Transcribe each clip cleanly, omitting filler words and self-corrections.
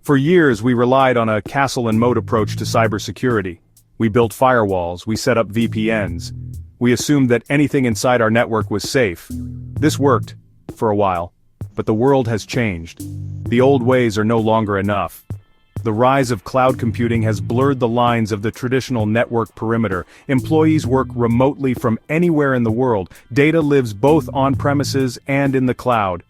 For years, we relied on a castle and moat approach to cybersecurity. We built firewalls, we set up VPNs. We assumed that anything inside our network was safe. This worked, for a while. But the world has changed. The old ways are no longer enough. The rise of cloud computing has blurred the lines of the traditional network perimeter. Employees work remotely from anywhere in the world. Data lives both on-premises and in the cloud.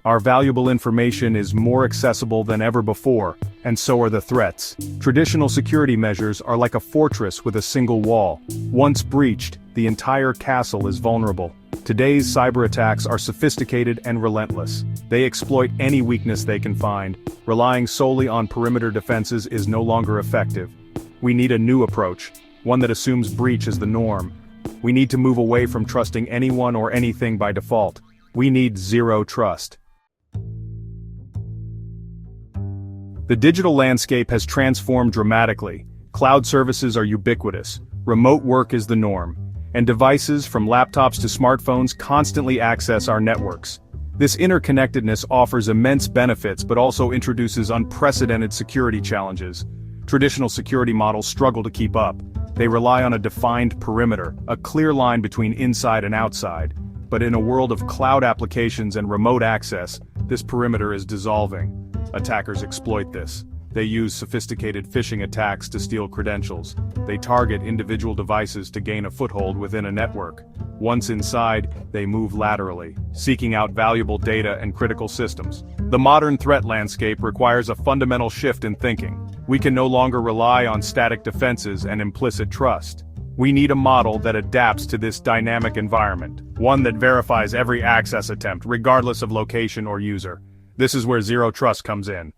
Our valuable information is more accessible than ever before, and so are the threats. Traditional security measures are like a fortress with a single wall. Once breached, the entire castle is vulnerable. Today's cyber attacks are sophisticated and relentless. They exploit any weakness they can find. Relying solely on perimeter defenses is no longer effective. We need a new approach, one that assumes breach as the norm. We need to move away from trusting anyone or anything by default. We need zero trust. The digital landscape has transformed dramatically. Cloud services are ubiquitous. Remote work is the norm. And devices from laptops to smartphones constantly access our networks. This interconnectedness offers immense benefits but also introduces unprecedented security challenges. Traditional security models struggle to keep up. They rely on a defined perimeter, a clear line between inside and outside. But in a world of cloud applications and remote access, this perimeter is dissolving. Attackers exploit this. They use sophisticated phishing attacks to steal credentials. They target individual devices to gain a foothold within a network. Once inside, they move laterally, seeking out valuable data and critical systems. The modern threat landscape requires a fundamental shift in thinking. We can no longer rely on static defenses and implicit trust. We need a model that adapts to this dynamic environment, one that verifies every access attempt, regardless of location or user. This is where zero trust comes in.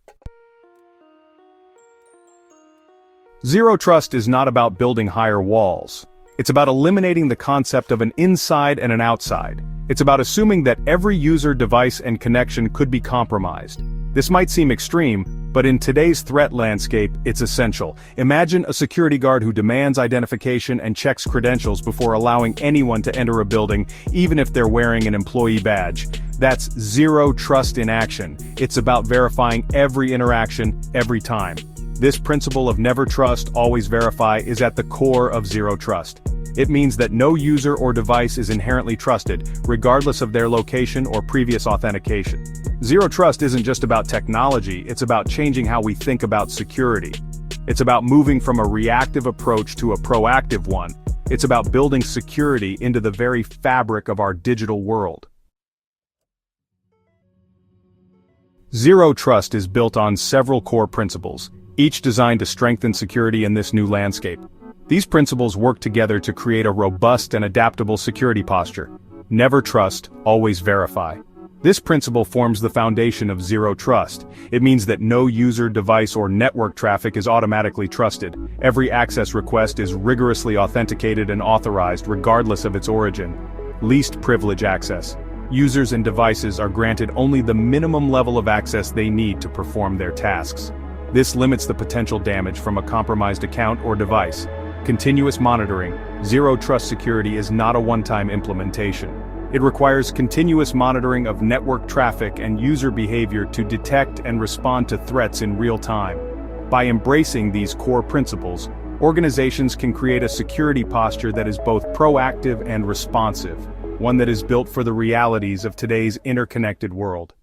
Zero trust is not about building higher walls. It's about eliminating the concept of an inside and an outside. It's about assuming that every user, device, and connection could be compromised. This might seem extreme, but in today's threat landscape, it's essential. Imagine a security guard who demands identification and checks credentials before allowing anyone to enter a building, even if they're wearing an employee badge. That's zero trust in action. It's about verifying every interaction, every time. This principle of never trust, always verify is at the core of zero trust. It means that no user or device is inherently trusted, regardless of their location or previous authentication. Zero trust isn't just about technology, it's about changing how we think about security. It's about moving from a reactive approach to a proactive one. It's about building security into the very fabric of our digital world. Zero trust is built on several core principles, each designed to strengthen security in this new landscape. These principles work together to create a robust and adaptable security posture. Never trust, always verify. This principle forms the foundation of zero trust. It means that no user, device, or network traffic is automatically trusted. Every access request is rigorously authenticated and authorized regardless of its origin. Least privilege access. Users and devices are granted only the minimum level of access they need to perform their tasks. This limits the potential damage from a compromised account or device. Continuous monitoring. Zero trust security is not a one-time implementation. It requires continuous monitoring of network traffic and user behavior to detect and respond to threats in real time. By embracing these core principles, organizations can create a security posture that is both proactive and responsive, one that is built for the realities of today's interconnected world.